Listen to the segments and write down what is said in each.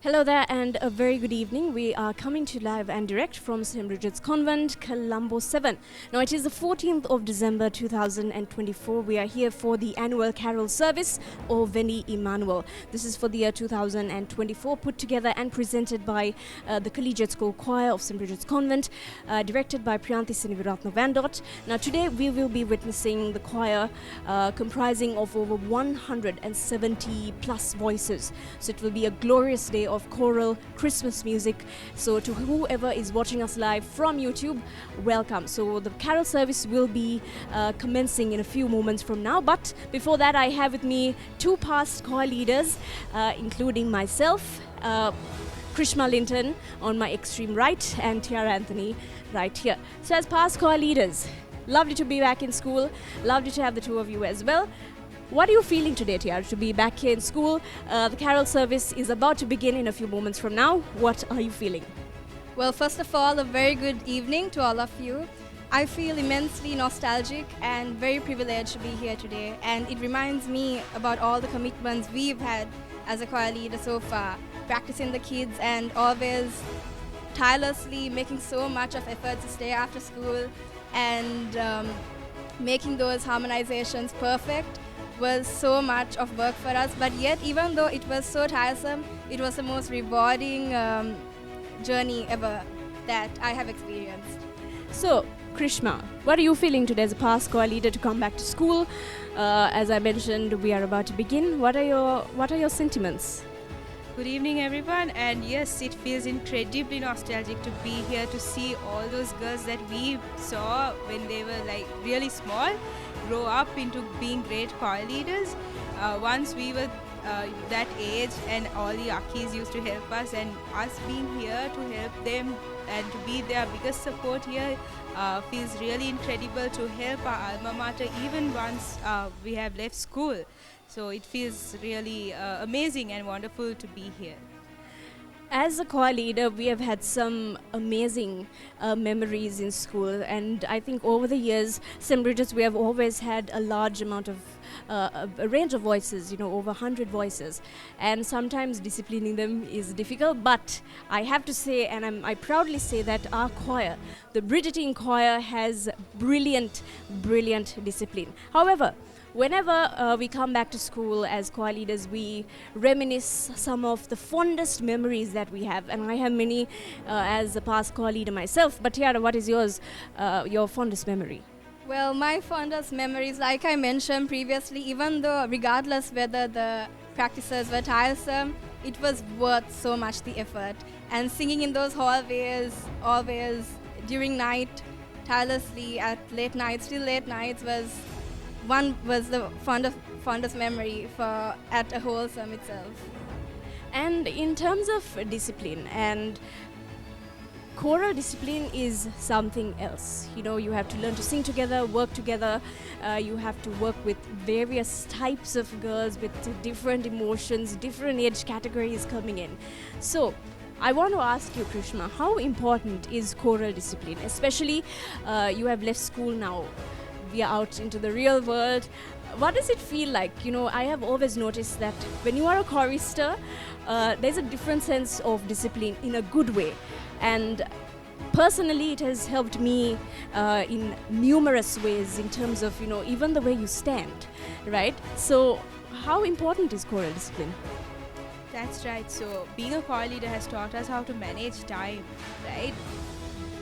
Hello there and a very good evening. We are coming to live and direct from St. Bridget's Convent, Colombo 7. Now it is the 14th of December 2024. We are here for the annual carol service or Veni Emmanuel. This is for the year 2024, put together and presented by the Collegiate School Choir of St. Bridget's Convent, directed by Priyanthi Siniviratna Van Dort. Now today we will be witnessing the choir comprising of over 170 plus voices. So it will be a glorious day of choral Christmas music. So to whoever is watching us live from YouTube, welcome. So the carol service will be commencing in a few moments from now, but before that I have with me two past choir leaders, including myself, Krishma Linton on my extreme right and Tiara Anthony right here. So as past choir leaders, lovely to be back in school, lovely to have the two of you as well. What are you feeling today, Tiara, to be back here in school? The carol service is about to begin in a few moments from now. What are you feeling? Well, first of all, a very good evening to all of you. I feel immensely nostalgic and very privileged to be here today. And it reminds me about all the commitments we've had as a choir leader so far, practicing the kids and always tirelessly making so much of effort to stay after school and making those harmonizations perfect. Was so much of work for us, but yet even though it was so tiresome, it was the most rewarding journey ever that I have experienced. So Krishma, what are you feeling today as a past choir leader to come back to school? As I mentioned, we are about to begin. What are your sentiments? Good evening everyone, and yes, it feels incredibly nostalgic to be here to see all those girls that we saw when they were like really small grow up into being great choir leaders. Once we were that age and all the Akis used to help us, and us being here to help them and to be their biggest support here feels really incredible to help our alma mater even once we have left school. So it feels really amazing and wonderful to be here. As a choir leader, we have had some amazing memories in school, and I think over the years, St. Bridget's, we have always had a large amount of a range of voices, over 100 voices, and sometimes disciplining them is difficult, but I have to say, and I proudly say that our choir, the Bridgetine choir, has brilliant discipline. However, whenever we come back to school as choir leaders, we reminisce some of the fondest memories that we have, and I have many as a past choir leader myself. But Tiara, what is yours, your fondest memory? Well, my fondest memories, like I mentioned previously, even though regardless whether the practices were tiresome, it was worth so much the effort. And singing in those hallways, always during night, tirelessly at late nights, till late nights was the fondest memory at a wholesome itself. And in terms of discipline, and choral discipline is something else. You have to learn to sing together, work together. You have to work with various types of girls with different emotions, different age categories coming in. So I want to ask you, Krishna, how important is choral discipline? Especially you have left school now. We are out into the real world. What does it feel like? I have always noticed that when you are a chorister, there's a different sense of discipline in a good way. And personally, it has helped me in numerous ways in terms of, even the way you stand, right? So how important is choral discipline? That's right. So being a choir leader has taught us how to manage time, right?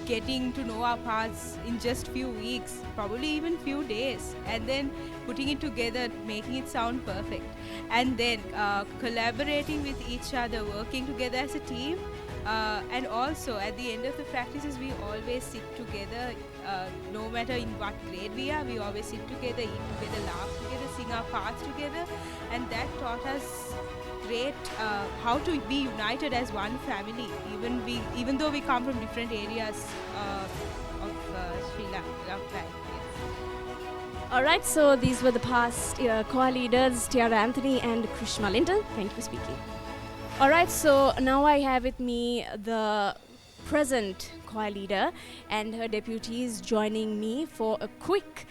Getting to know our parts in just few weeks, probably even few days, and then putting it together, making it sound perfect, and then collaborating with each other, working together as a team, and also at the end of the practices we always sit together, no matter in what grade we are, we always sit together, eat together, laugh together, sing our parts together, and that taught us great how to be united as one family, even though we come from different areas of Sri Lanka. Yes. All right, so these were the past choir leaders, Tiara Anthony and Krishma Linton. Thank you for speaking. All right, so now I have with me the Present choir leader and her deputies joining me for a quick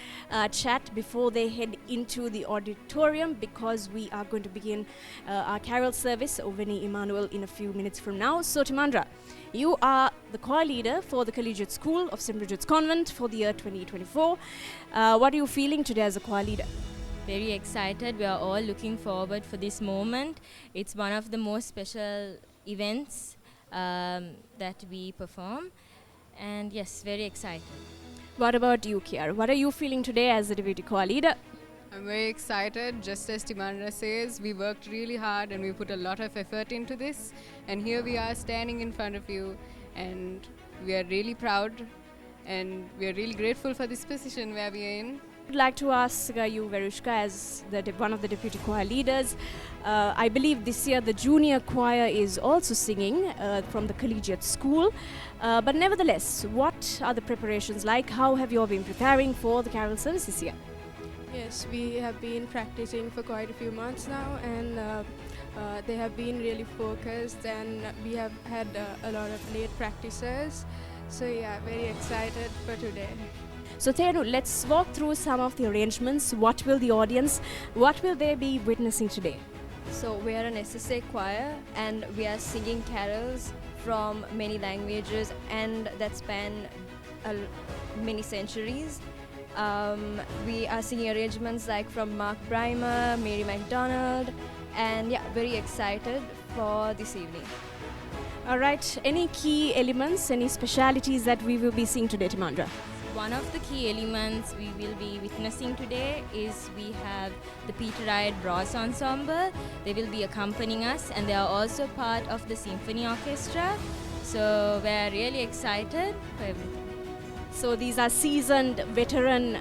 chat before they head into the auditorium, because we are going to begin our carol service of Veni Emmanuel in a few minutes from now. So Timandra, you are the choir leader for the Collegiate School of St. Bridget's Convent for the year 2024. What are you feeling today as a choir leader? Very excited. We are all looking forward for this moment. It's one of the most special events that we perform, and yes, very excited. What about you, Kiara? What are you feeling today as the deputy choir leader? I'm very excited. Just as Timandra says, we worked really hard and we put a lot of effort into this, and here we are standing in front of you, and we are really proud and we are really grateful for this position where we are in. I'd like to ask you, Verushka, as one of the deputy choir leaders. I believe this year the junior choir is also singing from the collegiate school. But nevertheless, what are the preparations like? How have you all been preparing for the carol service this year? Yes, we have been practicing for quite a few months now, and they have been really focused, and we have had a lot of late practices. So yeah, very excited for today. So Thenu, let's walk through some of the arrangements. What will they be witnessing today? So we are an SSA choir, and we are singing carols from many languages and that span many centuries. We are singing arrangements like from Mark Brymer, Mary MacDonald, and yeah, very excited for this evening. All right, any key elements, any specialities that we will be seeing today, Timandra? One of the key elements we will be witnessing today is we have the Peterite Brass Ensemble. They will be accompanying us, and they are also part of the symphony orchestra. So we're really excited for everything. So these are seasoned veteran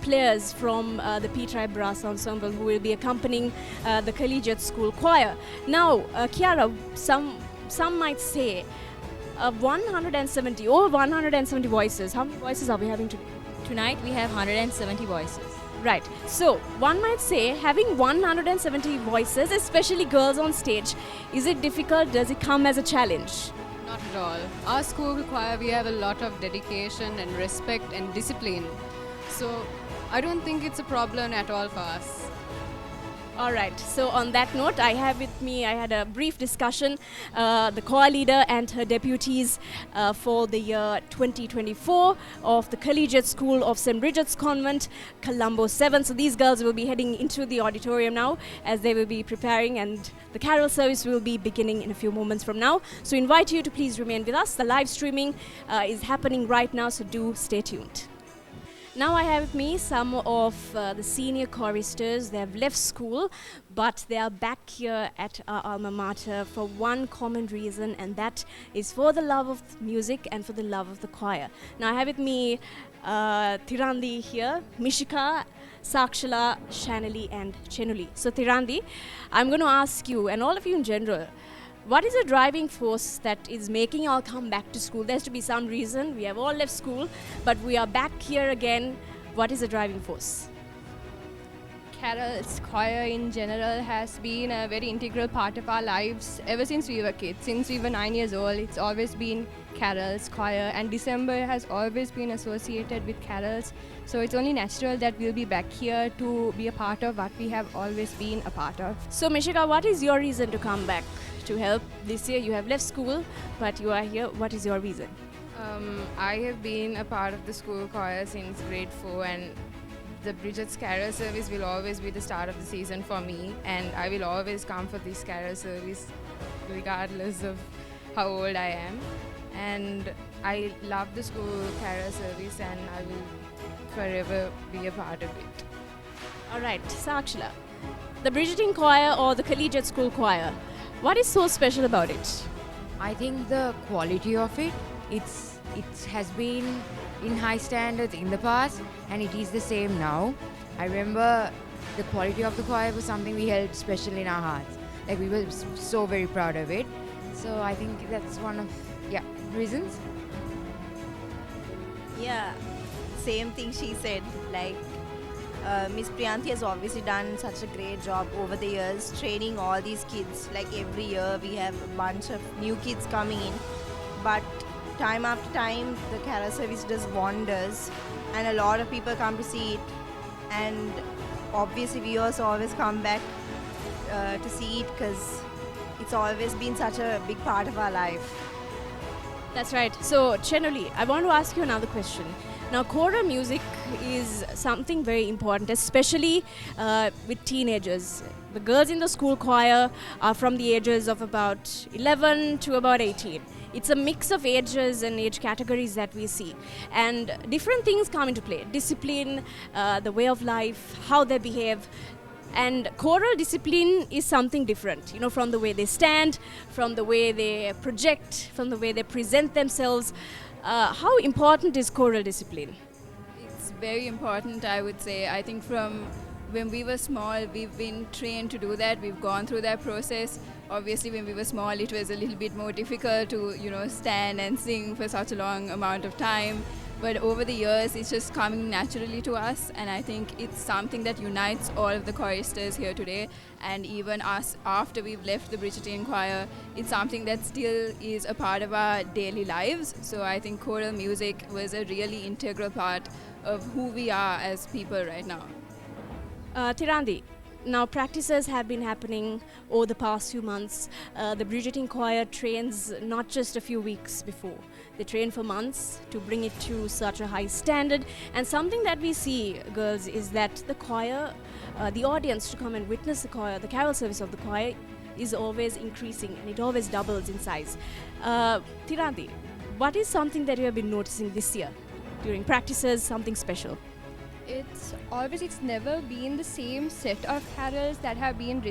players from the Peterite Brass Ensemble who will be accompanying the collegiate school choir. Now, Kiara, some might say 170 voices. How many voices are we having today? Tonight we have 170 voices. Right. So one might say having 170 voices, especially girls on stage, is it difficult? Does it come as a challenge? Not at all. Our school choir, we have a lot of dedication and respect and discipline. So I don't think it's a problem at all for us. All right. So on that note, I had a brief discussion, the choir leader and her deputies for the year 2024 of the Collegiate School of St. Bridget's Convent, Colombo 7. So these girls will be heading into the auditorium now as they will be preparing, and the carol service will be beginning in a few moments from now. So invite you to please remain with us. The live streaming is happening right now, so do stay tuned. Now I have with me some of the senior choristers. They have left school, but they are back here at our alma mater for one common reason, and that is for the love of music and for the love of the choir. Now I have with me Tirandi here, Mishika, Sakshala, Shanali and Chenuli. So Tirandi, I'm going to ask you, and all of you in general, what is the driving force that is making you all come back to school? There's to be some reason. We have all left school, but we are back here again. What is the driving force? Carols, choir in general, has been a very integral part of our lives ever since we were kids. Since we were 9 years old, it's always been carols, choir, and December has always been associated with carols. So it's only natural that we'll be back here to be a part of what we have always been a part of. So Mishika, what is your reason to come back to help? This year you have left school, but you are here. What is your reason? I have been a part of the school choir since grade 4, and the Bridget's carol service will always be the start of the season for me, and I will always come for this carol service regardless of how old I am. And I love the school carol service, and I will forever be a part of it. All right, Sakshala, the Bridgetine choir or the collegiate school choir, what is so special about it? I think the quality of it, it has been in high standards in the past, and it is the same now. I remember the quality of the choir was something we held special in our hearts. Like, we were so very proud of it. So I think that's one of reasons. Yeah, same thing she said. Like, Miss Priyanthi has obviously done such a great job over the years training all these kids. Like, every year we have a bunch of new kids coming in. but time after time the carol service does wonders, and a lot of people come to see it, and obviously we also always come back to see it because it's always been such a big part of our life. That's right. So, Chenoli, I want to ask you another question. Now, choral music is something very important, especially with teenagers. The girls in the school choir are from the ages of about 11 to about 18. It's a mix of ages and age categories that we see. And different things come into play. Discipline, the way of life, how they behave. And choral discipline is something different, you know, from the way they stand, from the way they project, from the way they present themselves. How important is choral discipline? It's very important, I would say. I think from when we were small, we've been trained to do that. We've gone through that process. Obviously, when we were small, it was a little bit more difficult to, stand and sing for such a long amount of time. But over the years, it's just coming naturally to us, and I think it's something that unites all of the choristers here today, and even us after we've left the Bridgetine choir. It's something that still is a part of our daily lives. So I think choral music was a really integral part of who we are as people right now. Tirandi, now practices have been happening over the past few months. The Bridgetine choir trains not just a few weeks before. They train for months to bring it to such a high standard. And something that we see, girls, is that the choir, the audience to come and witness the choir, the carol service of the choir is always increasing and it always doubles in size. Tirandi, what is something that you have been noticing this year during practices, something special? It's never been the same set of carols that have been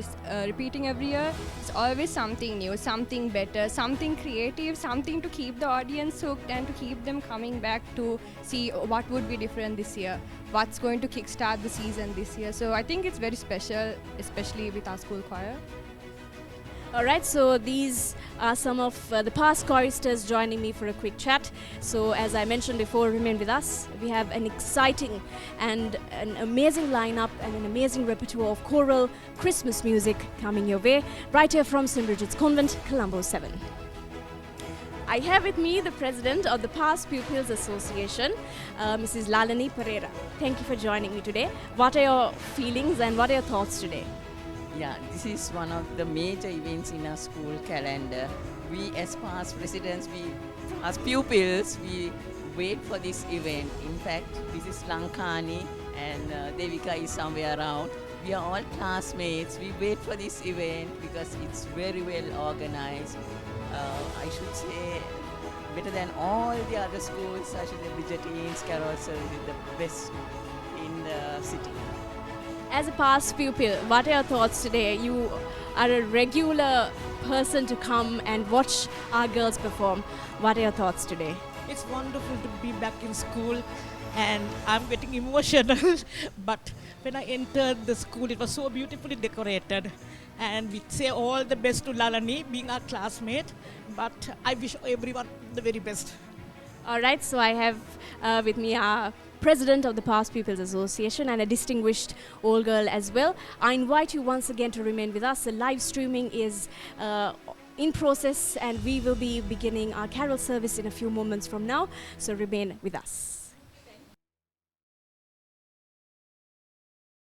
repeating every year. It's always something new, something better, something creative, something to keep the audience hooked and to keep them coming back to see what would be different this year, what's going to kickstart the season this year. So I think it's very special, especially with our school choir. Alright, so these are some of the past choristers joining me for a quick chat. So as I mentioned before, remain with us. We have an exciting and an amazing lineup and an amazing repertoire of choral Christmas music coming your way right here from St. Bridget's Convent, Colombo 7. I have with me the president of the Past Pupils Association, Mrs. Lalani Pereira. Thank you for joining me today. What are your feelings and what are your thoughts today? Yeah, this is one of the major events in our school calendar. We as past residents, as pupils, we wait for this event. In fact, this is Lankani and Devika is somewhere around. We are all classmates. We wait for this event because it's very well organized. I should say better than all the other schools such as the Bridgetine's Carol Service, the best in the city. As a past pupil, what are your thoughts today? You are a regular person to come and watch our girls perform. What are your thoughts today? It's wonderful to be back in school and I'm getting emotional. But when I entered the school, it was so beautifully decorated. And we say all the best to Lalani, being our classmate. But I wish everyone the very best. All right, so I have with me our president of the Past Pupils Association and a distinguished old girl as well. I invite you once again to remain with us. The live streaming is in process and we will be beginning our carol service in a few moments from now. So remain with us.